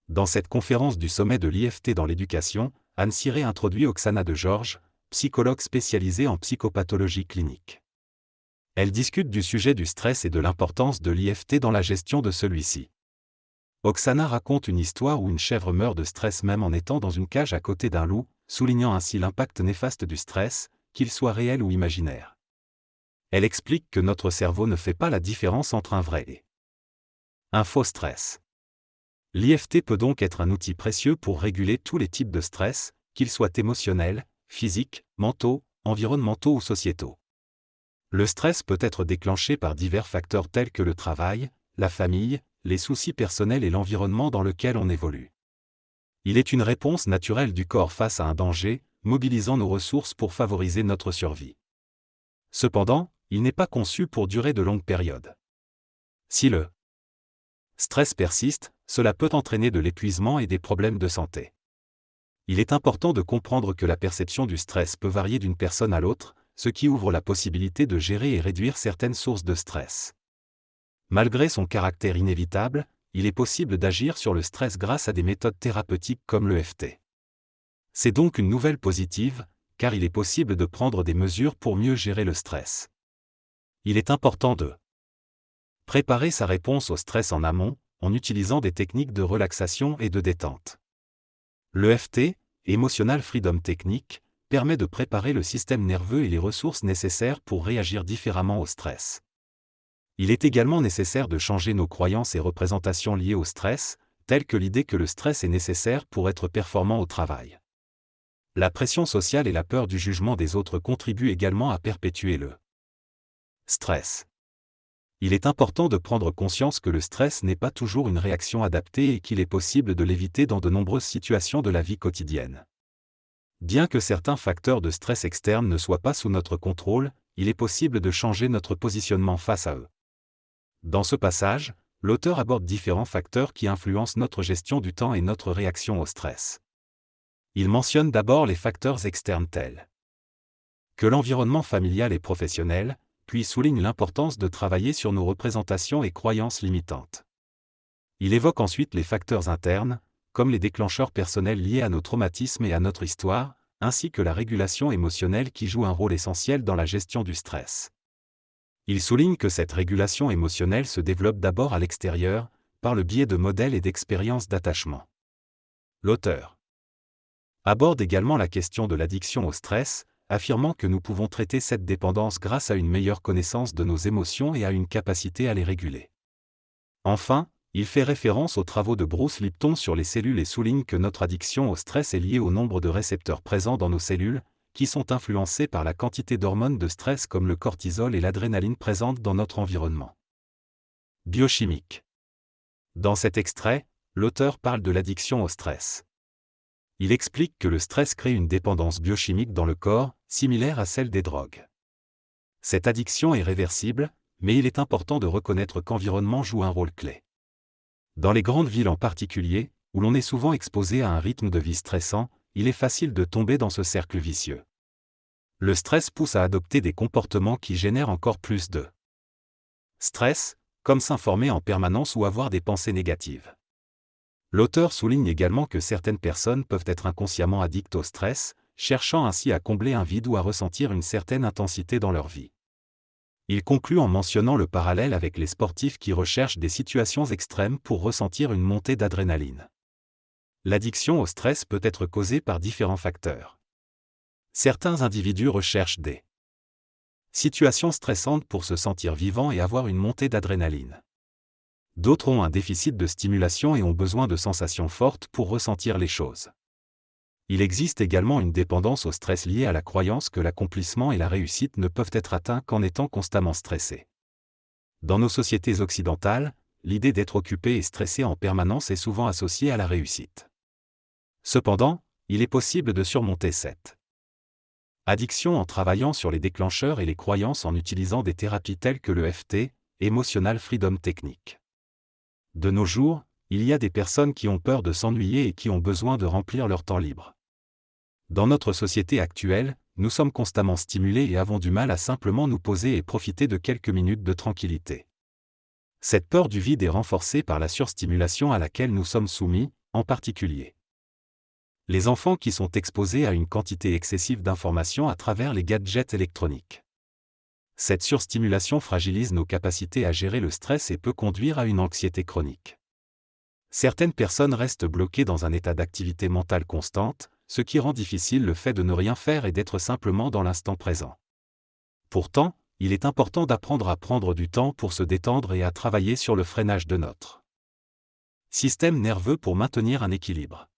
Dans cette conférence du sommet de l'IFT dans l'éducation, Anne Ciré introduit Oksana de Georges, psychologue spécialisée en psychopathologie clinique. Elle discute du sujet du stress et de l'importance de l'IFT dans la gestion de celui-ci. Oksana raconte une histoire où une chèvre meurt de stress même en étant dans une cage à côté d'un loup, soulignant ainsi l'impact néfaste du stress, qu'il soit réel ou imaginaire. Elle explique que notre cerveau ne fait pas la différence entre un vrai et un faux stress. L'IFT peut donc être un outil précieux pour réguler tous les types de stress, qu'ils soient émotionnels, physiques, mentaux, environnementaux ou sociétaux. Le stress peut être déclenché par divers facteurs tels que le travail, la famille, les soucis personnels et l'environnement dans lequel on évolue. Il est une réponse naturelle du corps face à un danger, mobilisant nos ressources pour favoriser notre survie. Cependant, il n'est pas conçu pour durer de longues périodes. Si le stress persiste, cela peut entraîner de l'épuisement et des problèmes de santé. Il est important de comprendre que la perception du stress peut varier d'une personne à l'autre, ce qui ouvre la possibilité de gérer et réduire certaines sources de stress. Malgré son caractère inévitable, il est possible d'agir sur le stress grâce à des méthodes thérapeutiques comme l'EFT. C'est donc une nouvelle positive, car il est possible de prendre des mesures pour mieux gérer le stress. Il est important de préparer sa réponse au stress en amont, en utilisant des techniques de relaxation et de détente. L'EFT, Emotional Freedom Technique, permet de préparer le système nerveux et les ressources nécessaires pour réagir différemment au stress. Il est également nécessaire de changer nos croyances et représentations liées au stress, telles que l'idée que le stress est nécessaire pour être performant au travail. La pression sociale et la peur du jugement des autres contribuent également à perpétuer le stress. Il est important de prendre conscience que le stress n'est pas toujours une réaction adaptée et qu'il est possible de l'éviter dans de nombreuses situations de la vie quotidienne. Bien que certains facteurs de stress externes ne soient pas sous notre contrôle, il est possible de changer notre positionnement face à eux. Dans ce passage, l'auteur aborde différents facteurs qui influencent notre gestion du temps et notre réaction au stress. Il mentionne d'abord les facteurs externes tels que l'environnement familial et professionnel, puis souligne l'importance de travailler sur nos représentations et croyances limitantes. Il évoque ensuite les facteurs internes, comme les déclencheurs personnels liés à nos traumatismes et à notre histoire, ainsi que la régulation émotionnelle qui joue un rôle essentiel dans la gestion du stress. Il souligne que cette régulation émotionnelle se développe d'abord à l'extérieur, par le biais de modèles et d'expériences d'attachement. L'auteur aborde également la question de l'addiction au stress, affirmant que nous pouvons traiter cette dépendance grâce à une meilleure connaissance de nos émotions et à une capacité à les réguler. Enfin, il fait référence aux travaux de Bruce Lipton sur les cellules et souligne que notre addiction au stress est liée au nombre de récepteurs présents dans nos cellules, qui sont influencés par la quantité d'hormones de stress comme le cortisol et l'adrénaline présentes dans notre environnement biochimique. Dans cet extrait, l'auteur parle de l'addiction au stress. Il explique que le stress crée une dépendance biochimique dans le corps, similaire à celle des drogues. Cette addiction est réversible, mais il est important de reconnaître qu'environnement joue un rôle clé. Dans les grandes villes en particulier, où l'on est souvent exposé à un rythme de vie stressant, il est facile de tomber dans ce cercle vicieux. Le stress pousse à adopter des comportements qui génèrent encore plus de stress, comme s'informer en permanence ou avoir des pensées négatives. L'auteur souligne également que certaines personnes peuvent être inconsciemment addictes au stress, cherchant ainsi à combler un vide ou à ressentir une certaine intensité dans leur vie. Il conclut en mentionnant le parallèle avec les sportifs qui recherchent des situations extrêmes pour ressentir une montée d'adrénaline. L'addiction au stress peut être causée par différents facteurs. Certains individus recherchent des situations stressantes pour se sentir vivants et avoir une montée d'adrénaline. D'autres ont un déficit de stimulation et ont besoin de sensations fortes pour ressentir les choses. Il existe également une dépendance au stress liée à la croyance que l'accomplissement et la réussite ne peuvent être atteints qu'en étant constamment stressés. Dans nos sociétés occidentales, l'idée d'être occupé et stressé en permanence est souvent associée à la réussite. Cependant, il est possible de surmonter cette addiction en travaillant sur les déclencheurs et les croyances en utilisant des thérapies telles que l'EFT, Emotional Freedom Technique. De nos jours, il y a des personnes qui ont peur de s'ennuyer et qui ont besoin de remplir leur temps libre. Dans notre société actuelle, nous sommes constamment stimulés et avons du mal à simplement nous poser et profiter de quelques minutes de tranquillité. Cette peur du vide est renforcée par la surstimulation à laquelle nous sommes soumis, en particulier. Les enfants qui sont exposés à une quantité excessive d'informations à travers les gadgets électroniques. Cette surstimulation fragilise nos capacités à gérer le stress et peut conduire à une anxiété chronique. Certaines personnes restent bloquées dans un état d'activité mentale constante, ce qui rend difficile le fait de ne rien faire et d'être simplement dans l'instant présent. Pourtant, il est important d'apprendre à prendre du temps pour se détendre et à travailler sur le freinage de notre système nerveux pour maintenir un équilibre.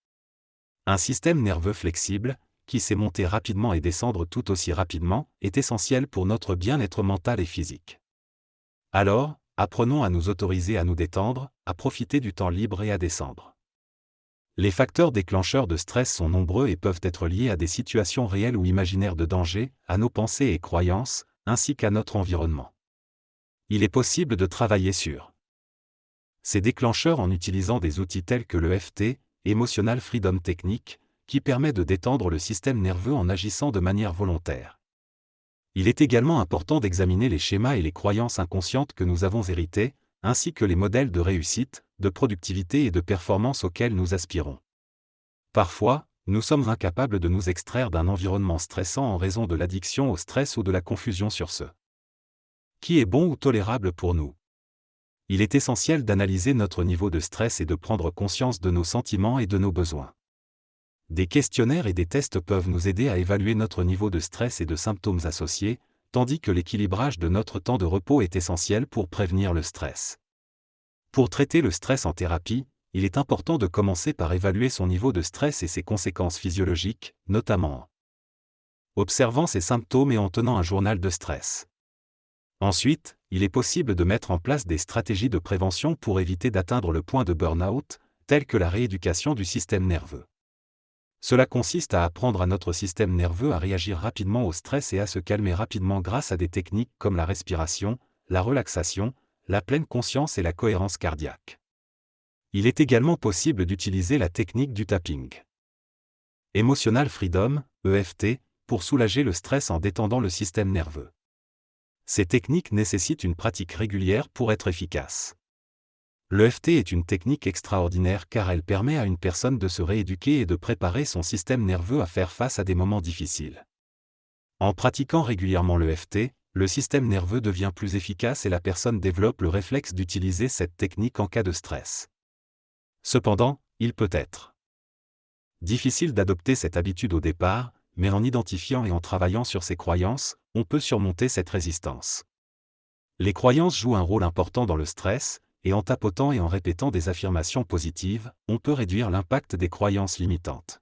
Un système nerveux flexible, qui sait monter rapidement et descendre tout aussi rapidement, est essentiel pour notre bien-être mental et physique. Alors, apprenons à nous autoriser à nous détendre, à profiter du temps libre et à descendre. Les facteurs déclencheurs de stress sont nombreux et peuvent être liés à des situations réelles ou imaginaires de danger, à nos pensées et croyances, ainsi qu'à notre environnement. Il est possible de travailler sur ces déclencheurs en utilisant des outils tels que l'EFT, Emotional Freedom Technique, qui permet de détendre le système nerveux en agissant de manière volontaire. Il est également important d'examiner les schémas et les croyances inconscientes que nous avons héritées, ainsi que les modèles de réussite, de productivité et de performance auxquels nous aspirons. Parfois, nous sommes incapables de nous extraire d'un environnement stressant en raison de l'addiction au stress ou de la confusion sur ce qui est bon ou tolérable pour nous. Il est essentiel d'analyser notre niveau de stress et de prendre conscience de nos sentiments et de nos besoins. Des questionnaires et des tests peuvent nous aider à évaluer notre niveau de stress et de symptômes associés, tandis que l'équilibrage de notre temps de repos est essentiel pour prévenir le stress. Pour traiter le stress en thérapie, il est important de commencer par évaluer son niveau de stress et ses conséquences physiologiques, notamment en observant ses symptômes et en tenant un journal de stress. Ensuite, il est possible de mettre en place des stratégies de prévention pour éviter d'atteindre le point de burn-out, telles que la rééducation du système nerveux. Cela consiste à apprendre à notre système nerveux à réagir rapidement au stress et à se calmer rapidement grâce à des techniques comme la respiration, la relaxation, la pleine conscience et la cohérence cardiaque. Il est également possible d'utiliser la technique du tapping. Emotional Freedom, EFT, pour soulager le stress en détendant le système nerveux. Ces techniques nécessitent une pratique régulière pour être efficaces. L'EFT est une technique extraordinaire car elle permet à une personne de se rééduquer et de préparer son système nerveux à faire face à des moments difficiles. En pratiquant régulièrement l'EFT, le système nerveux devient plus efficace et la personne développe le réflexe d'utiliser cette technique en cas de stress. Cependant, il peut être difficile d'adopter cette habitude au départ, mais en identifiant et en travaillant sur ses croyances, on peut surmonter cette résistance. Les croyances jouent un rôle important dans le stress, et en tapotant et en répétant des affirmations positives, on peut réduire l'impact des croyances limitantes.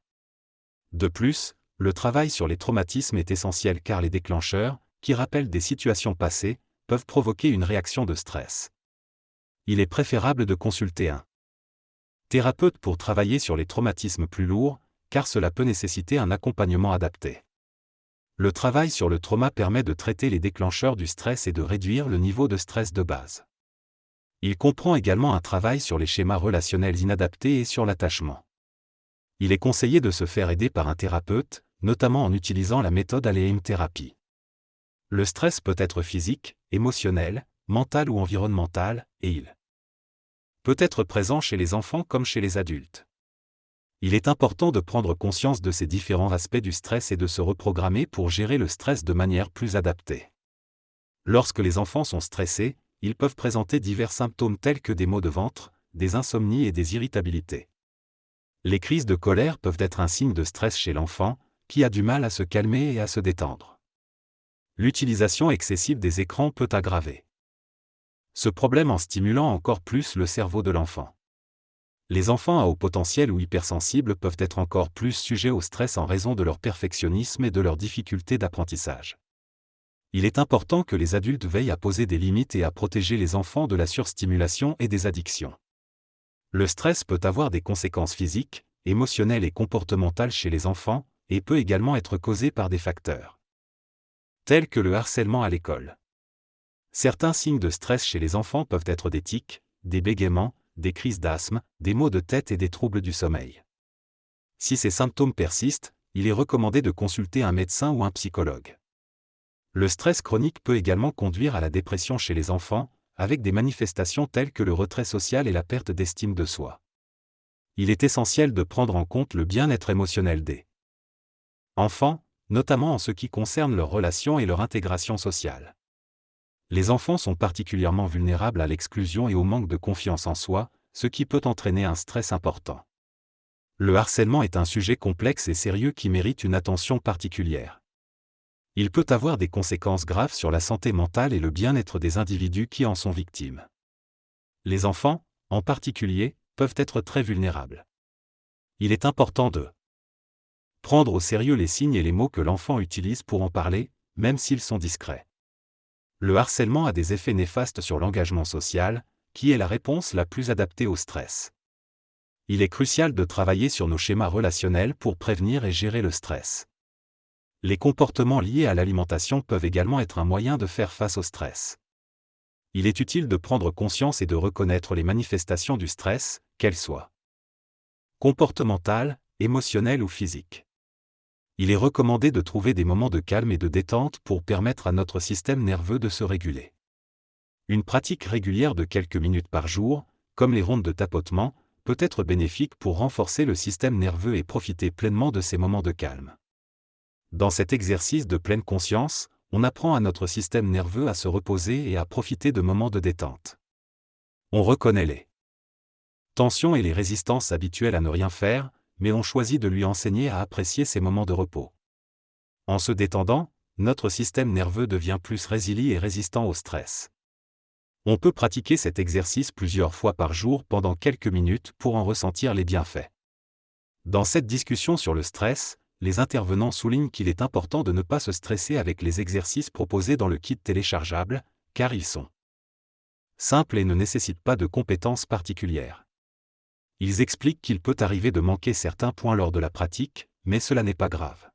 De plus, le travail sur les traumatismes est essentiel car les déclencheurs, qui rappellent des situations passées, peuvent provoquer une réaction de stress. Il est préférable de consulter un thérapeute pour travailler sur les traumatismes plus lourds, car cela peut nécessiter un accompagnement adapté. Le travail sur le trauma permet de traiter les déclencheurs du stress et de réduire le niveau de stress de base. Il comprend également un travail sur les schémas relationnels inadaptés et sur l'attachement. Il est conseillé de se faire aider par un thérapeute, notamment en utilisant la méthode Aleim Therapy. Le stress peut être physique, émotionnel, mental ou environnemental, et il peut être présent chez les enfants comme chez les adultes. Il est important de prendre conscience de ces différents aspects du stress et de se reprogrammer pour gérer le stress de manière plus adaptée. Lorsque les enfants sont stressés, ils peuvent présenter divers symptômes tels que des maux de ventre, des insomnies et des irritabilités. Les crises de colère peuvent être un signe de stress chez l'enfant, qui a du mal à se calmer et à se détendre. L'utilisation excessive des écrans peut aggraver ce problème en stimulant encore plus le cerveau de l'enfant. Les enfants à haut potentiel ou hypersensibles peuvent être encore plus sujets au stress en raison de leur perfectionnisme et de leurs difficultés d'apprentissage. Il est important que les adultes veillent à poser des limites et à protéger les enfants de la surstimulation et des addictions. Le stress peut avoir des conséquences physiques, émotionnelles et comportementales chez les enfants, et peut également être causé par des facteurs tels que le harcèlement à l'école. Certains signes de stress chez les enfants peuvent être des tics, des bégaiements, des crises d'asthme, des maux de tête et des troubles du sommeil. Si ces symptômes persistent, il est recommandé de consulter un médecin ou un psychologue. Le stress chronique peut également conduire à la dépression chez les enfants, avec des manifestations telles que le retrait social et la perte d'estime de soi. Il est essentiel de prendre en compte le bien-être émotionnel des enfants, notamment en ce qui concerne leurs relations et leur intégration sociale. Les enfants sont particulièrement vulnérables à l'exclusion et au manque de confiance en soi, ce qui peut entraîner un stress important. Le harcèlement est un sujet complexe et sérieux qui mérite une attention particulière. Il peut avoir des conséquences graves sur la santé mentale et le bien-être des individus qui en sont victimes. Les enfants, en particulier, peuvent être très vulnérables. Il est important de prendre au sérieux les signes et les mots que l'enfant utilise pour en parler, même s'ils sont discrets. Le harcèlement a des effets néfastes sur l'engagement social, qui est la réponse la plus adaptée au stress. Il est crucial de travailler sur nos schémas relationnels pour prévenir et gérer le stress. Les comportements liés à l'alimentation peuvent également être un moyen de faire face au stress. Il est utile de prendre conscience et de reconnaître les manifestations du stress, qu'elles soient comportementales, émotionnelles ou physiques. Il est recommandé de trouver des moments de calme et de détente pour permettre à notre système nerveux de se réguler. Une pratique régulière de quelques minutes par jour, comme les rondes de tapotement, peut être bénéfique pour renforcer le système nerveux et profiter pleinement de ces moments de calme. Dans cet exercice de pleine conscience, on apprend à notre système nerveux à se reposer et à profiter de moments de détente. On reconnaît les tensions et les résistances habituelles à ne rien faire, mais on choisit de lui enseigner à apprécier ces moments de repos. En se détendant, notre système nerveux devient plus résilient et résistant au stress. On peut pratiquer cet exercice plusieurs fois par jour pendant quelques minutes pour en ressentir les bienfaits. Dans cette discussion sur le stress, les intervenants soulignent qu'il est important de ne pas se stresser avec les exercices proposés dans le kit téléchargeable, car ils sont simples et ne nécessitent pas de compétences particulières. Ils expliquent qu'il peut arriver de manquer certains points lors de la pratique, mais cela n'est pas grave.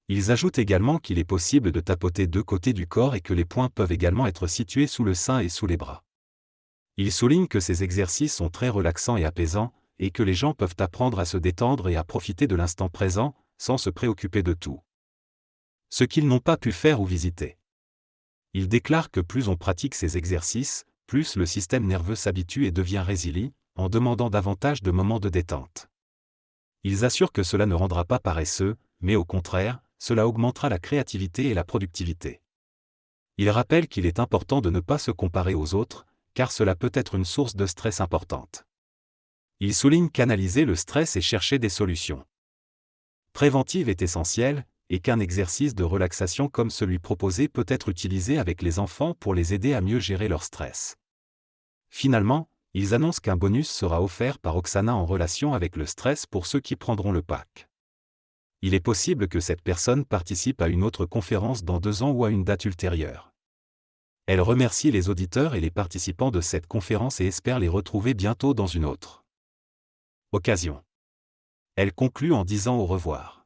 Ils ajoutent également qu'il est possible de tapoter deux côtés du corps et que les points peuvent également être situés sous le sein et sous les bras. Ils soulignent que ces exercices sont très relaxants et apaisants, et que les gens peuvent apprendre à se détendre et à profiter de l'instant présent, sans se préoccuper de tout ce qu'ils n'ont pas pu faire ou visiter. Ils déclarent que plus on pratique ces exercices, plus le système nerveux s'habitue et devient résilient, en demandant davantage de moments de détente. Ils assurent que cela ne rendra pas paresseux, mais au contraire, cela augmentera la créativité et la productivité. Ils rappellent qu'il est important de ne pas se comparer aux autres, car cela peut être une source de stress importante. Ils soulignent qu'analyser le stress et chercher des solutions préventives est essentiel, et qu'un exercice de relaxation comme celui proposé peut être utilisé avec les enfants pour les aider à mieux gérer leur stress. Finalement, ils annoncent qu'un bonus sera offert par Oksana en relation avec le stress pour ceux qui prendront le pack. Il est possible que cette personne participe à une autre conférence dans 2 ans ou à une date ultérieure. Elle remercie les auditeurs et les participants de cette conférence et espère les retrouver bientôt dans une autre occasion. Elle conclut en disant au revoir.